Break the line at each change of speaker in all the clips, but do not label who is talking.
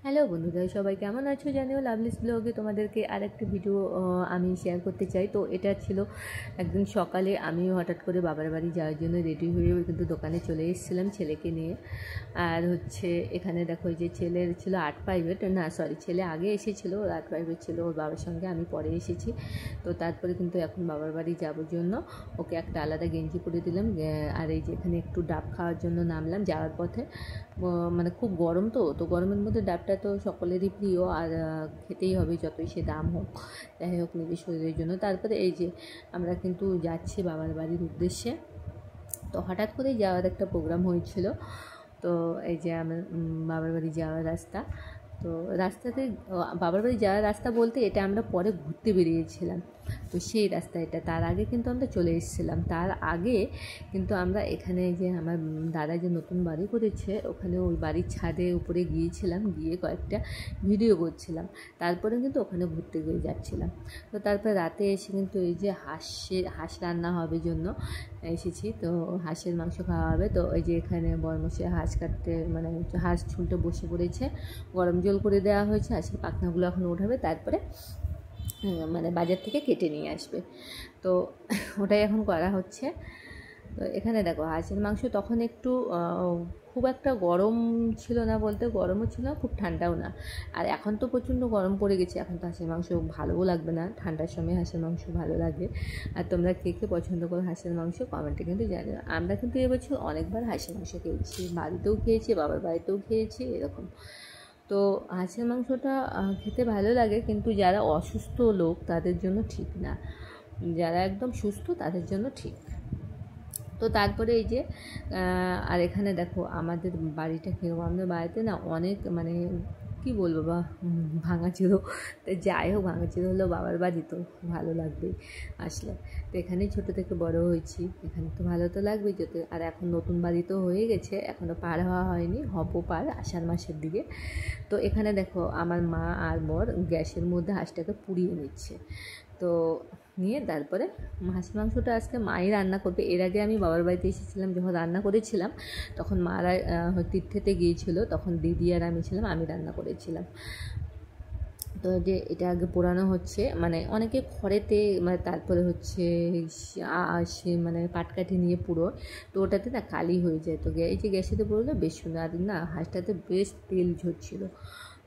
Hello বন্ধুরা, সবাই কেমন আছো জানিও। লাভলিস ব্লগে তোমাদেরকে আর একটা ভিডিও আমি শেয়ার করতে চাই। তো এটা ছিল একদিন সকালে আমি হঠাৎ করে বাবার বাড়ি যাওয়ার জন্য রেডি হয়ে কিন্তু দোকানে চলে এসেছিলাম ছেলেকে নিয়ে। আর এখানে দেখো যে ছেলের ছিল 8 প্রাইভেট, না সরি, ছেলে আগে এসেছিলো, ওর 8 প্রাইভেট ছিল ওর বাবার সঙ্গে, আমি পরে এসেছি। তো তারপরে কিন্তু এখন বাবার বাড়ি যাওয়ার জন্য ওকে একটা আলাদা গেঞ্জি পরে দিলাম। আর এই যে এখানে একটু ডাব খাওয়ার জন্য নামলাম যাওয়ার পথে। মানে খুব গরম, তো গরমের মধ্যে ডাবটা তো সকলেরই প্রিয়, আর খেতেই হবে যতই সে দাম হোক, যাই হোক নিজের শরীরের জন্য। তারপরে এই যে আমরা কিন্তু যাচ্ছি বাবার বাড়ির উদ্দেশ্যে। তো হঠাৎ করেই যাওয়ার একটা প্রোগ্রাম হয়েছিল। তো এই যে আমার বাবার বাড়ি যাওয়ার রাস্তা। তো রাস্তাতে বাবার বাড়ি যাওয়ার রাস্তা বলতে এটা আমরা পরে ঘুরতে বেরিয়েছিলাম, তো সেই রাস্তা এটা। তার আগে কিন্তু আমরা চলে এসেছিলাম। তার আগে কিন্তু আমরা এখানে যে আমার দাদা যে নতুন বাড়ি করেছে ওখানে ওই বাড়ির ছাদে উপরে গিয়েছিলাম, গিয়ে কয়েকটা ভিডিও করছিলাম। তারপরে কিন্তু ওখানে ঘুরতে গিয়ে যাচ্ছিলাম। তো তারপর রাতে এসে কিন্তু এই যে হাঁস রান্না হবে জন্য এসেছি। তো হাঁসের মাংস খাওয়া হবে। তো এই যে এখানে বরমশে হাঁস কাটতে, মানে হাঁস ঝুলতে বসে পড়েছে, গরম জল করে দেওয়া হয়েছে। হাঁসের পাখনাগুলো এখন উঠাবে, তারপরে মানে বাজার থেকে কেটে নিয়ে আসবে। তো ওটাই এখন করা হচ্ছে। তো এখানে দেখো হাঁসের মাংস তখন একটু খুব একটা গরম ছিল না, বলতে গরমও ছিল না, খুব ঠান্ডাও না। আর এখন তো প্রচণ্ড গরম পড়ে গেছে, এখন তো হাঁসের মাংস ভালোও লাগবে না, ঠান্ডার সময় হাঁসের মাংস ভালো লাগে। আর তোমরা কে কে পছন্দ করো হাঁসের মাংস কমেন্টে কিন্তু জানিও। আমরা কিন্তু এবছর অনেকবার হাঁসের মাংস খেয়েছি, বাড়িতেও খেয়েছি, বাবার বাড়িতেও খেয়েছি এরকম। তো হাঁসের মাংসটা খেতে ভালো লাগে, কিন্তু যারা অসুস্থ লোক তাদের জন্য ঠিক না, যারা একদম সুস্থ তাদের জন্য ঠিক। তো তারপরে এই যে আর এখানে দেখো আমাদের বাড়িটা কেউ, আমাদের বাড়িতে না অনেক, মানে কী বলবো বা, ভাঙাচুরো। তো যাই হোক, ভাঙাচুরো হলেও বাবার বাড়ি তো ভালো লাগবেই আসলে। তো এখানেই ছোটো থেকে বড় হয়েছি, এখানে তো ভালো তো লাগবেই যেতে। আর এখন নতুন বাড়ি তো হয়ে গেছে, এখনও পার হওয়া হয়নি, হবো পার আষাঢ় মাসের দিকে। তো এখানে দেখো আমার মা আর বর গ্যাসের মধ্যে হাঁসটাকে পুড়িয়ে নিচ্ছে। তো নিয়ে তারপরে হাঁসের মাংসটা আজকে মাই রান্না করবে। এর আগে আমি বাবার বাড়িতে এসেছিলাম, যখন রান্না করেছিলাম তখন মারা তীর্থেতে গিয়েছিল, তখন দিদি আর আমি ছিলাম, আমি রান্না করেছিলাম। তো যে এটা আগে পোড়ানো হচ্ছে, মানে অনেকে খড়েতে, মানে তারপরে মানে পাটকাঠি নিয়ে পুরো, তো ওটাতে না কালি হয়ে যায়। তো এই যে গ্যাসেতে পুরোলে বেশ সুন্দর। আর না হাঁসটাতে বেশ তেল ঝরছিল,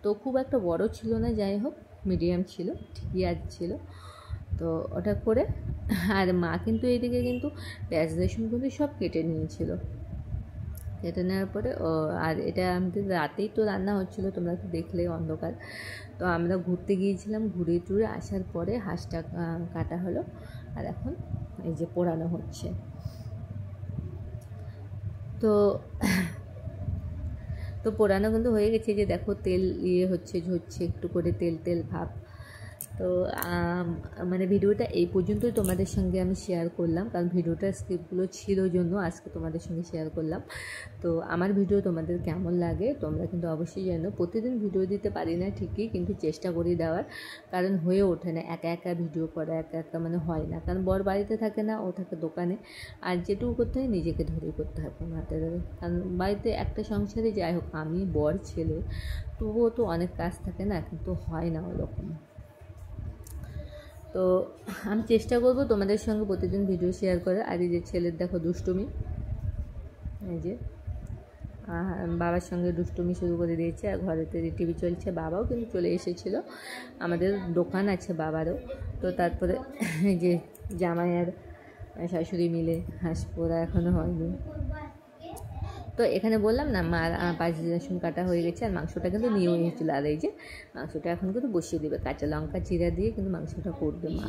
তো খুব একটা বড় ছিল না, যাই হোক মিডিয়াম ছিল, ঠিকই আজ ছিল। তো ওটা করে, আর মা কিন্তু এইদিকে কিন্তু পেঁয়াজ রসুন কিন্তু সব কেটে নিয়েছিল। কেটে নেওয়ার পরে আর এটা আমাদের রাতেই তো রান্না হচ্ছিলো, তোমরা তো দেখলে অন্ধকার। তো আমরা ঘুরতে গিয়েছিলাম, ঘুরে টুরে আসার পরে হাঁসটা কাটা হলো, আর এখন এই যে পোড়ানো হচ্ছে। তো পোড়ানো কিন্তু হয়ে গেছে, যে দেখো তেল হচ্ছে, ঝরছে একটু করে তেল তেল ভাব। তো মানে ভিডিওটা এই পর্যন্তই তোমাদের সঙ্গে আমি শেয়ার করলাম, কারণ ভিডিওটার স্ক্রিপ্টগুলো ছিল জন্য আজকে তোমাদের সঙ্গে শেয়ার করলাম। তো আমার ভিডিও তোমাদের কেমন লাগে তোমরা কিন্তু অবশ্যই জানো। প্রতিদিন ভিডিও দিতে পারি না ঠিকই, কিন্তু চেষ্টা করি দেওয়ার, কারণ হয়ে ওঠে না একা একা ভিডিও করা, একা একা মানে হয় না, কারণ বর বাড়িতে থাকে না, ও থাকে দোকানে। আর যেটুকু করতে হয় নিজেকে ধরেই করতে হয় কোনো হাতে ধরে, কারণ বাড়িতে একটা সংসারে যাই হোক আমি বর ছেলে, তবুও তো অনেক কাজ থাকে না, কিন্তু হয় না ওরকম। তো আমি চেষ্টা করবো তোমাদের সঙ্গে প্রতিদিন ভিডিও শেয়ার করে। আর এই যে ছেলের দেখো দুষ্টুমি, এই যে বাবার সঙ্গে দুষ্টুমি শুরু করে দিয়েছে, আর ঘরেতে টিভি চলছে। বাবাও কিন্তু চলে এসেছিলো, আমাদের দোকান আছে বাবারও। তো তারপরে এই যে জামাই আর শাশুড়ি মিলে হাঁস পোড়া এখনও হয়নি। তো এখানে বললাম না মার পেঁয়াজ রসুন কাটা হয়ে গেছে, আর মাংসটা কিন্তু নিয়েও এসেছিলো। আর এই যে মাংসটা এখন কিন্তু বসিয়ে দেবে, কাঁচা লঙ্কা জিরা দিয়ে কিন্তু মাংসটা করবে মা।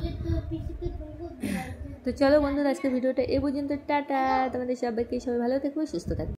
তো চলো বন্ধুরা, আজকে ভিডিওটা এ পর্যন্ত, টাটা। তোমাদের সবাই ভালো থাকবে, সুস্থ থাকবে।